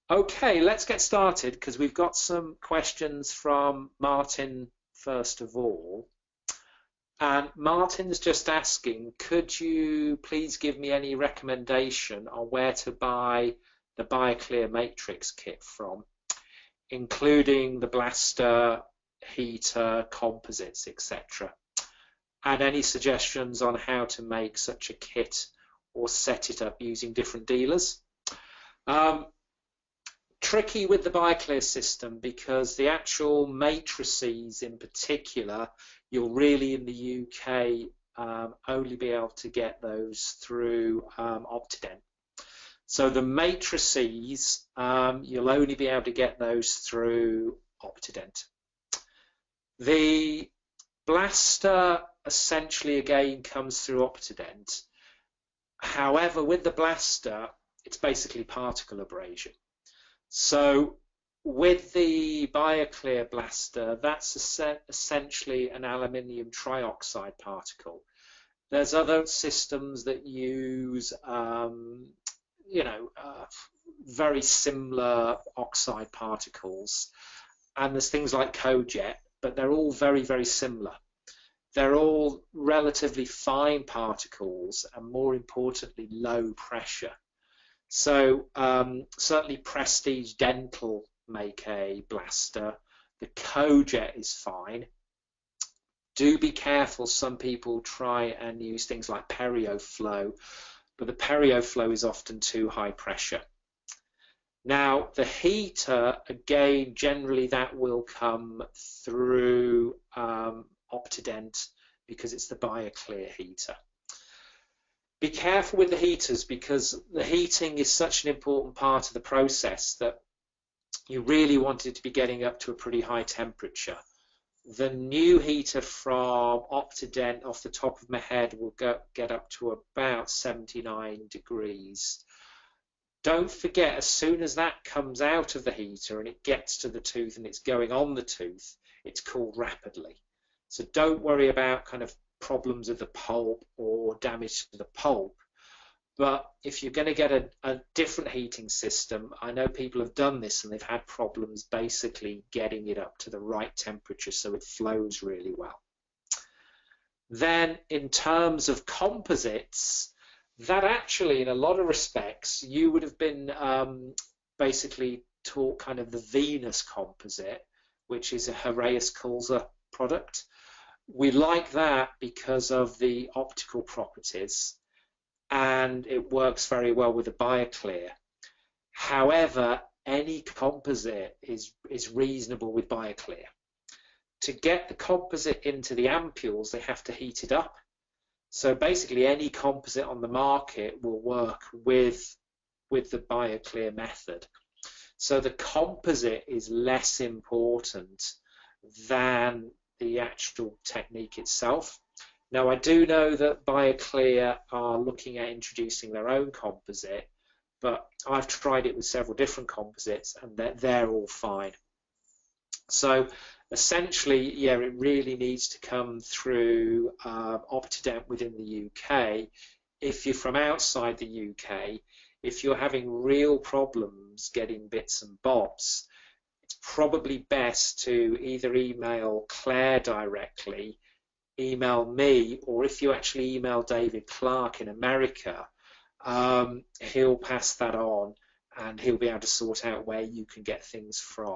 Okay, let's get started because we've got some questions from Martin first of all. And Martin's just asking, could you please give me any recommendation on where to buy the Bioclear Matrix kit from, including the blaster, heater, composites, etc. And any suggestions on how to make such a kit or set it up using different dealers? Tricky with the Bioclear system because the actual matrices in particular, you'll really in the UK only be able to get those through Optident. So the matrices, you'll only be able to get those through Optident. The blaster essentially again comes through Optident. However, with the blaster, it's basically particle abrasion. So with the Bioclear blaster, that's essentially an aluminium trioxide particle. There's other systems that use, very similar oxide particles, and there's things like cojet, but they're all very, very similar. They're all relatively fine particles and, more importantly, low pressure. So certainly Prestige Dental make a blaster. The cojet is fine. Do be careful, some people try and use things like PerioFlow, but the PerioFlow is often too high pressure. Now the heater, again, generally that will come through Optident because it's the Bioclear heater. Be careful with the heaters because the heating is such an important part of the process that you really want it to be getting up to a pretty high temperature. The new heater from Optident, off the top of my head, will get up to about 79 degrees. Don't forget, as soon as that comes out of the heater and it gets to the tooth and it's going on the tooth, it's cooled rapidly. So don't worry about kind of problems with the pulp or damage to the pulp. But if you're going to get a different heating system, I know people have done this and they've had problems basically getting it up to the right temperature so it flows really well. Then in terms of composites, that actually in a lot of respects you would have been basically taught kind of the Venus composite, which is a Heraeus Kulzer product. We like that because of the optical properties, and it works very well with the Bioclear. However, any composite is reasonable with Bioclear. To get the composite into the ampules, they have to heat it up. So basically any composite on the market will work with the Bioclear method. So the composite is less important than the actual technique itself. Now I do know that Bioclear are looking at introducing their own composite, but I've tried it with several different composites and they're all fine. So essentially, yeah, it really needs to come through Optident within the UK. If you're from outside the UK, if you're having real problems getting bits and bobs, it's probably best to either email Claire directly, email me, or if you actually email David Clark in America, he'll pass that on and he'll be able to sort out where you can get things from.